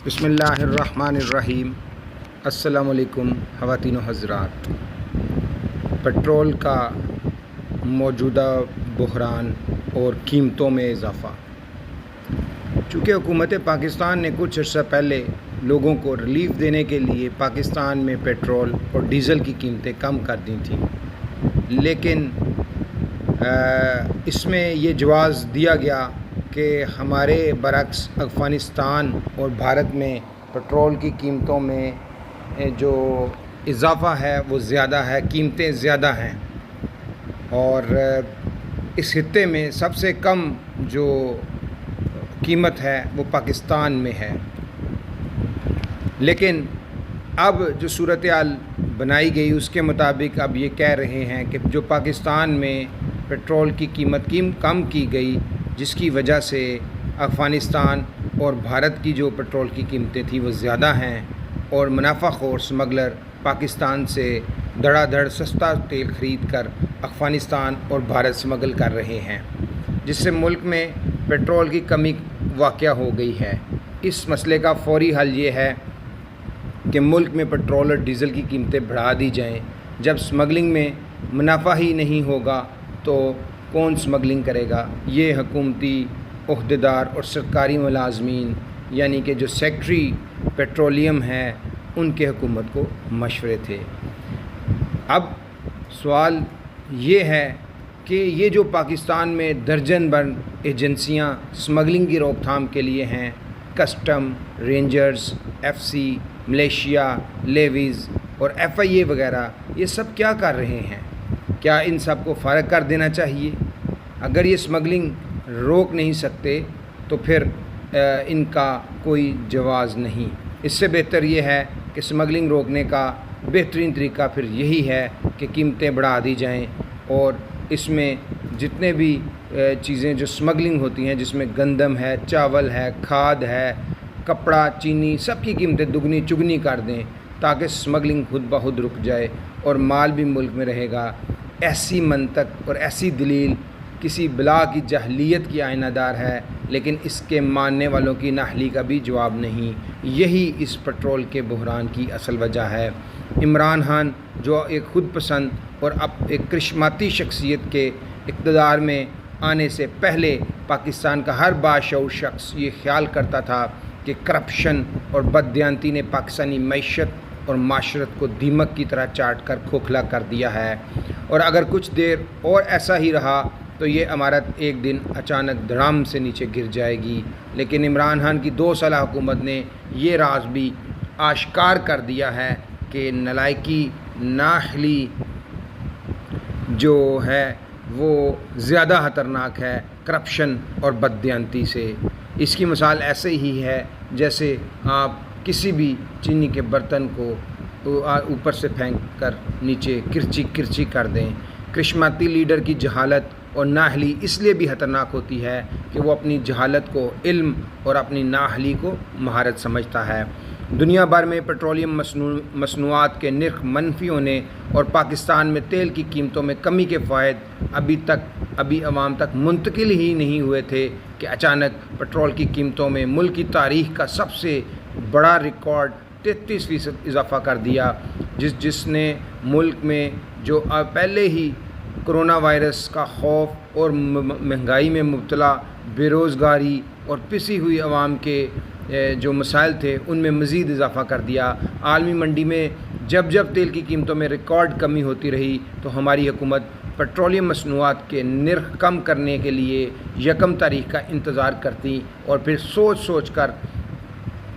بسم اللہ الرحمن الرحیم۔ السلام علیکم خواتین و حضرات۔ پٹرول کا موجودہ بحران اور قیمتوں میں اضافہ۔ چونکہ حکومت پاکستان نے کچھ عرصہ پہلے لوگوں کو ریلیف دینے کے لیے پاکستان میں پیٹرول اور ڈیزل کی قیمتیں کم کر دی تھیں، لیکن اس میں یہ جواز دیا گیا کہ ہمارے برعکس افغانستان اور بھارت میں پیٹرول کی قیمتوں میں جو اضافہ ہے وہ زیادہ ہے، قیمتیں زیادہ ہیں، اور اس خطے میں سب سے کم جو قیمت ہے وہ پاکستان میں ہے۔ لیکن اب جو صورتحال بنائی گئی اس کے مطابق اب یہ کہہ رہے ہیں کہ جو پاکستان میں پیٹرول کی قیمت کم کی گئی، جس کی وجہ سے افغانستان اور بھارت کی جو پیٹرول کی قیمتیں تھیں وہ زیادہ ہیں، اور منافع خور اسمگلر پاکستان سے دھڑا دھڑ سستا تیل خرید کر افغانستان اور بھارت اسمگل کر رہے ہیں، جس سے ملک میں پیٹرول کی کمی واقع ہو گئی ہے۔ اس مسئلے کا فوری حل یہ ہے کہ ملک میں پیٹرول اور ڈیزل کی قیمتیں بڑھا دی جائیں۔ جب اسمگلنگ میں منافع ہی نہیں ہوگا تو کون اسمگلنگ کرے گا؟ یہ حکومتی عہدیدار اور سرکاری ملازمین یعنی کہ جو سیکٹری پیٹرولیم ہے ان کے حکومت کو مشورے تھے۔ اب سوال یہ ہے کہ یہ جو پاکستان میں درجن بھر ایجنسیاں اسمگلنگ کی روک تھام کے لیے ہیں، custom, rangers, F C, militia, levies اور ایف آئی اے وغیرہ، یہ سب کیا کر رہے ہیں؟ کیا ان سب کو فارغ کر دینا چاہیے؟ اگر یہ اسمگلنگ روک نہیں سکتے تو پھر ان کا کوئی جواز نہیں۔ اس سے بہتر یہ ہے کہ اسمگلنگ روکنے کا بہترین طریقہ پھر یہی ہے کہ قیمتیں بڑھا دی جائیں، اور اس میں جتنے بھی چیزیں جو اسمگلنگ ہوتی ہیں، جس میں گندم ہے، چاول ہے، کھاد ہے، کپڑا، چینی، سب کی قیمتیں دگنی چگنی کر دیں تاکہ اسمگلنگ خود بخود رک جائے اور مال بھی ملک میں رہے گا۔ ایسی منطق اور ایسی دلیل کسی بلا کی جاہلیت کی آئینہ دار ہے، لیکن اس کے ماننے والوں کی نااہلی کا بھی جواب نہیں۔ یہی اس پیٹرول کے بحران کی اصل وجہ ہے۔ عمران خان جو ایک خود پسند اور ایک کرشماتی شخصیت کے اقتدار میں آنے سے پہلے پاکستان کا ہر باشعور شخص یہ خیال کرتا تھا کہ کرپشن اور بددیانتی نے پاکستانی معیشت اور معاشرت کو دیمک کی طرح چاٹ کر کھوکھلا کر دیا ہے، اور اگر کچھ دیر اور ایسا ہی رہا تو یہ عمارت ایک دن اچانک دھڑام سے نیچے گر جائے گی۔ لیکن عمران خان کی 2 سالہ حکومت نے یہ راز بھی آشکار کر دیا ہے کہ نالائکی، نااہلی جو ہے وہ زیادہ خطرناک ہے کرپشن اور بددیانتی سے۔ اس کی مثال ایسے ہی ہے جیسے آپ کسی بھی چینی کے برتن کو اوپر سے پھینک کر نیچے کرچی کرچی کر دیں۔ کرشماتی لیڈر کی جہالت اور نااہلی اس لیے بھی خطرناک ہوتی ہے کہ وہ اپنی جہالت کو علم اور اپنی نااہلی کو مہارت سمجھتا ہے۔ دنیا بھر میں پیٹرولیم مصنوعات کے نرخ منفی ہونے اور پاکستان میں تیل کی قیمتوں میں کمی کے فوائد ابھی عوام تک منتقل ہی نہیں ہوئے تھے کہ اچانک پیٹرول کی قیمتوں میں ملک کی تاریخ کا سب سے بڑا ریکارڈ 33% اضافہ کر دیا، جس نے ملک میں جو پہلے ہی کرونا وائرس کا خوف اور مہنگائی میں مبتلا بے روزگاری اور پسی ہوئی عوام کے جو مسائل تھے ان میں مزید اضافہ کر دیا۔ عالمی منڈی میں جب تیل کی قیمتوں میں ریکارڈ کمی ہوتی رہی تو ہماری حکومت پیٹرولیم مصنوعات کے نرخ کم کرنے کے لیے 1 تاریخ کا انتظار کرتی اور پھر سوچ کر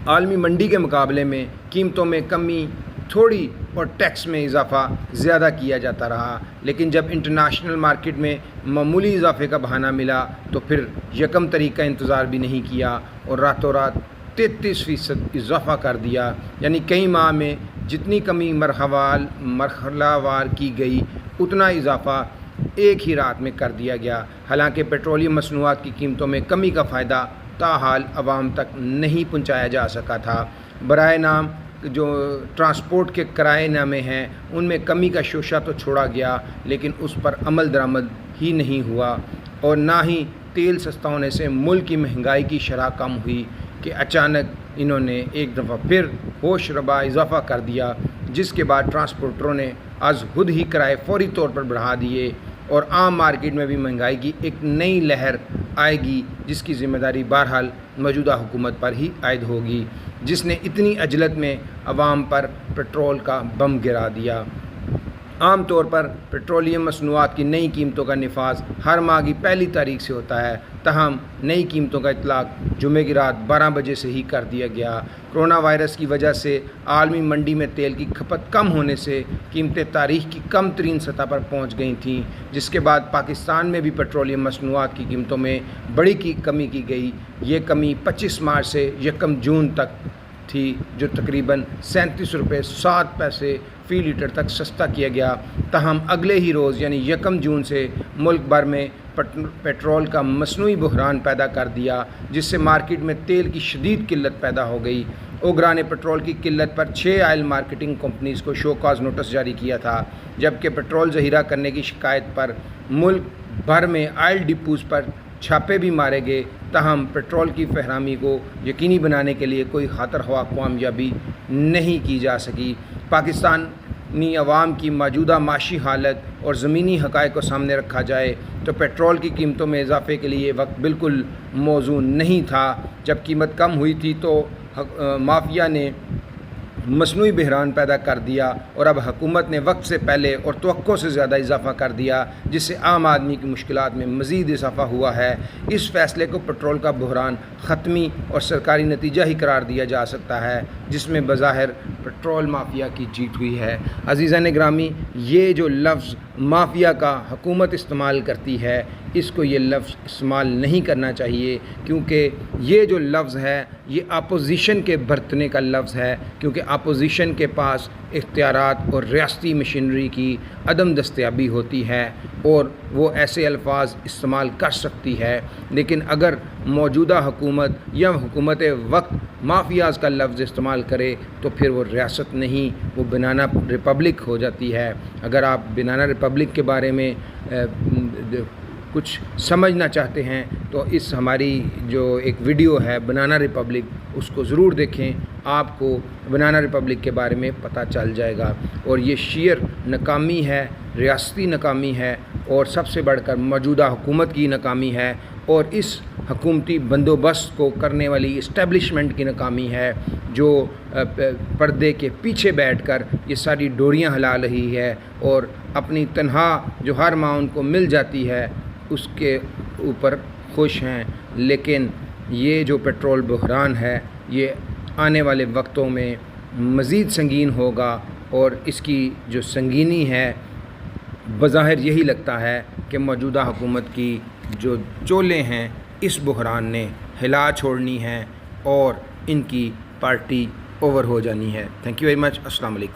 عالمی منڈی کے مقابلے میں قیمتوں میں کمی تھوڑی اور ٹیکس میں اضافہ زیادہ کیا جاتا رہا۔ لیکن جب انٹرنیشنل مارکیٹ میں معمولی اضافے کا بہانہ ملا تو پھر 1 تاریخ کا انتظار بھی نہیں کیا اور راتوں رات 33% اضافہ کر دیا، یعنی کئی ماہ میں جتنی کمی مرحلہ وار کی گئی اتنا اضافہ ایک ہی رات میں کر دیا گیا۔ حالانکہ پیٹرولیم مصنوعات کی قیمتوں میں کمی کا فائدہ تاحال عوام تک نہیں پہنچایا جا سکا تھا۔ برائے نام جو ٹرانسپورٹ کے کرائے نامے ہیں ان میں کمی کا شوشہ تو چھوڑا گیا، لیکن اس پر عمل درآمد ہی نہیں ہوا، اور نہ ہی تیل سستا ہونے سے ملک کی مہنگائی کی شرح کم ہوئی کہ اچانک انہوں نے ایک دفعہ پھر ہوش ربا اضافہ کر دیا، جس کے بعد ٹرانسپورٹروں نے از خود ہی کرائے فوری طور پر بڑھا دیے اور عام مارکیٹ میں بھی مہنگائی کی ایک نئی لہر آئے گی، جس کی ذمہ داری بہرحال موجودہ حکومت پر ہی عائد ہوگی، جس نے اتنی عجلت میں عوام پر پٹرول کا بم گرا دیا۔ عام طور پر پیٹرولیم مصنوعات کی نئی قیمتوں کا نفاذ ہر ماہ کی پہلی تاریخ سے ہوتا ہے، تاہم نئی قیمتوں کا اطلاق جمعے کی رات 12 بجے سے ہی کر دیا گیا۔ کرونا وائرس کی وجہ سے عالمی منڈی میں تیل کی کھپت کم ہونے سے قیمتیں تاریخ کی کم ترین سطح پر پہنچ گئی تھیں، جس کے بعد پاکستان میں بھی پیٹرولیم مصنوعات کی قیمتوں میں بڑی کمی کی گئی۔ یہ کمی 25 مارچ سے 1 جون تک تھی، جو تقریباً 37 روپے 7 پیسے فی لیٹر تک سستا کیا گیا۔ تاہم اگلے ہی روز یعنی 1 جون سے ملک بھر میں پیٹرول کا مصنوعی بحران پیدا کر دیا، جس سے مارکیٹ میں تیل کی شدید قلت پیدا ہو گئی۔ اوگرا نے پیٹرول کی قلت پر 6 آئل مارکیٹنگ کمپنیز کو شو کاز نوٹس جاری کیا تھا، جبکہ پیٹرول ذخیرہ کرنے کی شکایت پر ملک بھر میں آئل ڈپوز پر چھاپے بھی مارے گئے، تاہم پیٹرول کی فراہمی کو یقینی بنانے کے لیے کوئی خاطر خواہ کامیابی نہیں کی جا سکی۔ پاکستانی عوام کی موجودہ معاشی حالت اور زمینی حقائق کو سامنے رکھا جائے تو پیٹرول کی قیمتوں میں اضافے کے لیے وقت بالکل موزوں نہیں تھا۔ جب قیمت کم ہوئی تھی تو مافیا نے مصنوعی بحران پیدا کر دیا اور اب حکومت نے وقت سے پہلے اور توقع سے زیادہ اضافہ کر دیا، جس سے عام آدمی کی مشکلات میں مزید اضافہ ہوا ہے۔ اس فیصلے کو پیٹرول کا بحران ختمی اور سرکاری نتیجہ ہی قرار دیا جا سکتا ہے، جس میں بظاہر پیٹرول مافیا کی جیت ہوئی ہے۔ عزیزان گرامی، یہ جو لفظ مافیا کا حکومت استعمال کرتی ہے، اس کو یہ لفظ استعمال نہیں کرنا چاہیے، کیونکہ یہ جو لفظ ہے یہ اپوزیشن کے برتنے کا لفظ ہے، کیونکہ اپوزیشن کے پاس اختیارات اور ریاستی مشینری کی عدم دستیابی ہوتی ہے اور وہ ایسے الفاظ استعمال کر سکتی ہے، لیکن اگر موجودہ حکومت یا حکومت وقت مافیاز کا لفظ استعمال کرے تو پھر وہ ریاست نہیں، وہ بنانا ریپبلک ہو جاتی ہے۔ اگر آپ بنانا ریپبلک کے بارے میں کچھ سمجھنا چاہتے ہیں تو اس ہماری جو ایک ویڈیو ہے بنانا ریپبلک، اس کو ضرور دیکھیں، آپ کو بنانا ریپبلک کے بارے میں پتہ چل جائے گا۔ اور یہ شیئر ناکامی ہے، ریاستی ناکامی ہے اور سب سے بڑھ کر موجودہ حکومت کی ناکامی ہے اور اس حکومتی بندوبست کو کرنے والی اسٹیبلشمنٹ کی ناکامی ہے، جو پردے کے پیچھے بیٹھ کر یہ ساری ڈوریاں ہلا رہی ہے اور اپنی تنخواہ جو ہر ماہ ان کو مل جاتی ہے اس کے اوپر خوش ہیں۔ لیکن یہ جو پیٹرول بحران ہے یہ آنے والے وقتوں میں مزید سنگین ہوگا اور اس کی جو سنگینی ہے بظاہر یہی لگتا ہے کہ موجودہ حکومت کی جو چولیں ہیں اس بحران نے ہلا چھوڑنی ہیں اور ان کی پارٹی اوور ہو جانی ہے۔ Thank you very much. السلام علیکم۔